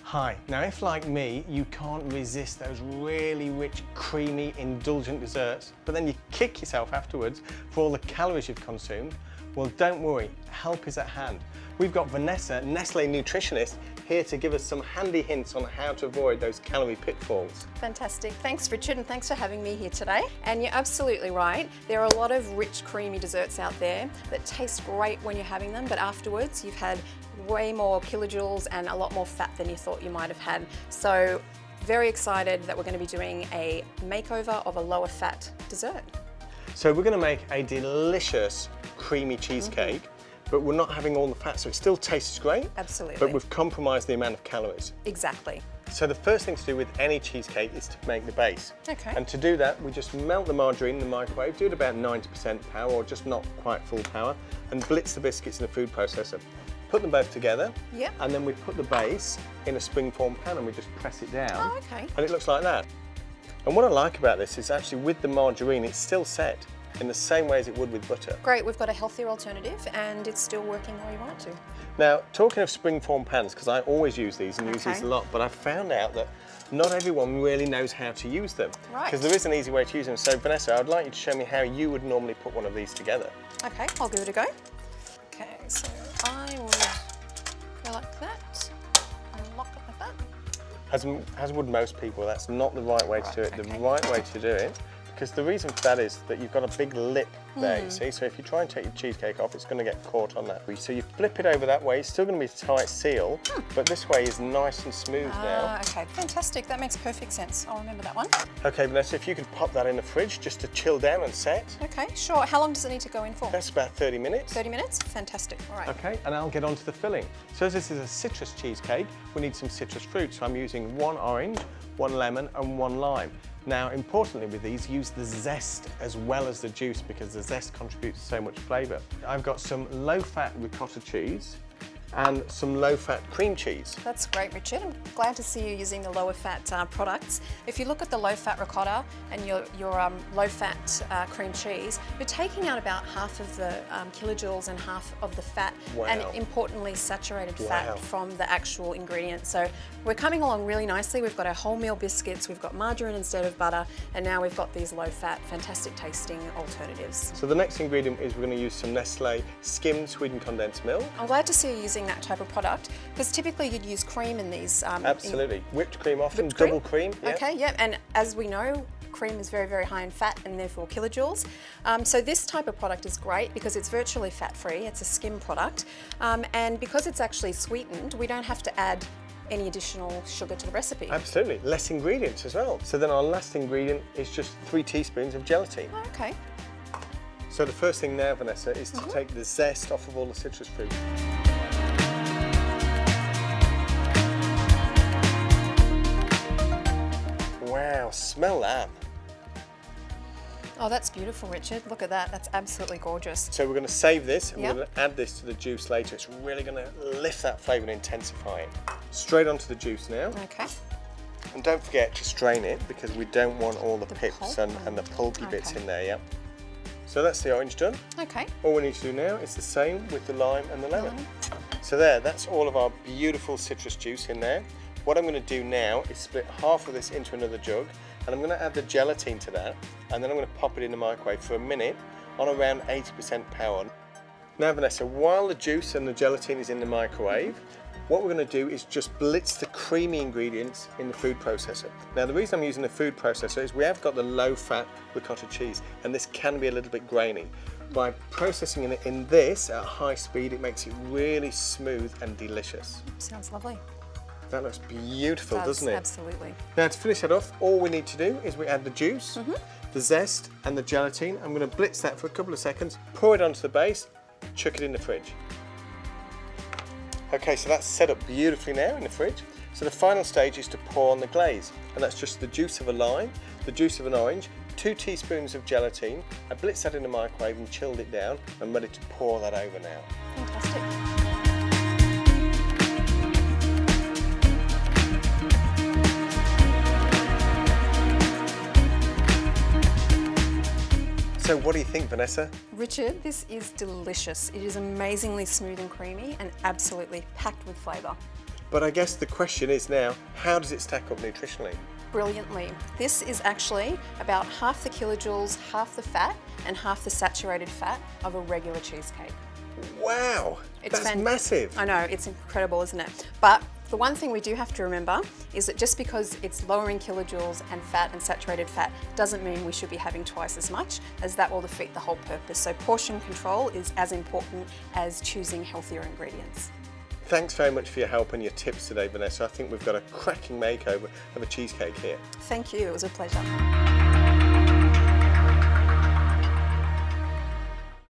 Hi, now if like me, you can't resist those really rich, creamy, indulgent desserts, but then you kick yourself afterwards for all the calories you've consumed, well don't worry, help is at hand. We've got Vanessa, Nestle nutritionist, here to give us some handy hints on how to avoid those calorie pitfalls. Fantastic. Thanks, Richard, and thanks for having me here today. And you're absolutely right. There are a lot of rich, creamy desserts out there that taste great when you're having them, but afterwards you've had way more kilojoules and a lot more fat than you thought you might have had. So, very excited that we're going to be doing a makeover of a lower fat dessert. So we're going to make a delicious, creamy cheesecake. But we're not having all the fat, so it still tastes great. Absolutely. But we've compromised the amount of calories. Exactly. So the first thing to do with any cheesecake is to make the base. Okay. And to do that, we just melt the margarine in the microwave, do it about 90% power, or just not quite full power, and blitz the biscuits in the food processor. Put them both together. Yep. And then we put the base in a springform pan and we just press it down. Oh, okay. And it looks like that. And what I like about this is actually with the margarine, it's still set in the same way as it would with butter. Great, we've got a healthier alternative and it's still working the way you want it to. Now, talking of springform pans, because I always use these and use these a lot, but I've found out that not everyone really knows how to use them. Right. Because there is an easy way to use them. So Vanessa, I'd like you to show me how you would normally put one of these together. Okay, I'll give it a go. Okay, so I would go like that, and lock it like that. As would most people, that's not the right way to do it. Okay. The right way to do it, because the reason for that is that you've got a big lip there, you see? So if you try and take your cheesecake off, it's going to get caught on that. So you flip it over that way, it's still going to be a tight seal, but this way is nice and smooth now. Okay, fantastic. That makes perfect sense. I'll remember that one. Okay, Vanessa, if you could pop that in the fridge just to chill down and set. Okay, sure. How long does it need to go in for? That's about 30 minutes. 30 minutes? Fantastic. All right. Okay, and I'll get on to the filling. So as this is a citrus cheesecake, we need some citrus fruit. So I'm using 1 orange, 1 lemon and 1 lime. Now, importantly with these, use the zest as well as the juice because the zest contributes so much flavour. I've got some low-fat ricotta cheese and some low-fat cream cheese. That's great, Richard. I'm glad to see you using the lower fat products. If you look at the low-fat ricotta and your low-fat cream cheese, you're taking out about half of the kilojoules and half of the fat, and importantly saturated fat from the actual ingredients. So we're coming along really nicely. We've got our wholemeal biscuits, we've got margarine instead of butter, and now we've got these low-fat, fantastic tasting alternatives. So the next ingredient is we're going to use some Nestle skimmed sweetened condensed milk. I'm glad to see you using that type of product, because typically you'd use cream in these. Absolutely. Whipped cream often, double cream. Yeah. Okay, yeah, and as we know, cream is very, very high in fat and therefore kilojoules. So this type of product is great because it's virtually fat-free, it's a skim product, and because it's actually sweetened, we don't have to add any additional sugar to the recipe. Absolutely, less ingredients as well. So then our last ingredient is just 3 teaspoons of gelatine. Oh, okay. So the first thing now, Vanessa, is to take the zest off of all the citrus fruit. Wow, smell that. Oh, that's beautiful, Richard. Look at that. That's absolutely gorgeous. So we're going to save this and we're going to add this to the juice later. It's really going to lift that flavour and intensify it. Straight onto the juice now. Okay. And don't forget to strain it because we don't want all the pips and the pulpy bits in there, yeah. So that's the orange done. Okay. All we need to do now is the same with the lime and the lemon. So that's all of our beautiful citrus juice in there. What I'm going to do now is split half of this into another jug, and I'm going to add the gelatine to that, and then I'm going to pop it in the microwave for a minute on around 80% power. Now Vanessa, while the juice and the gelatine is in the microwave, what we're going to do is just blitz the creamy ingredients in the food processor. Now the reason I'm using the food processor is we have got the low-fat ricotta cheese, and this can be a little bit grainy. By processing it in this at high speed, it makes it really smooth and delicious. Sounds lovely. That looks beautiful, doesn't it? Absolutely. Now to finish that off, all we need to do is we add the juice, the zest and the gelatine. I'm going to blitz that for a couple of seconds, pour it onto the base, chuck it in the fridge. Okay, so that's set up beautifully now in the fridge. So the final stage is to pour on the glaze, and that's just the juice of a lime, the juice of an orange, 2 teaspoons of gelatine. I blitzed that in the microwave and chilled it down. I'm ready to pour that over now. Fantastic. So what do you think, Vanessa? Richard, this is delicious. It is amazingly smooth and creamy and absolutely packed with flavour. But I guess the question is now, how does it stack up nutritionally? Brilliantly. This is actually about half the kilojoules, half the fat, and half the saturated fat of a regular cheesecake. Wow, that's massive. I know, it's incredible, isn't it? But the one thing we do have to remember is that just because it's lower in kilojoules and fat and saturated fat doesn't mean we should be having twice as much, as that will defeat the whole purpose. So portion control is as important as choosing healthier ingredients. Thanks very much for your help and your tips today, Vanessa. I think we've got a cracking makeover of a cheesecake here. Thank you, it was a pleasure.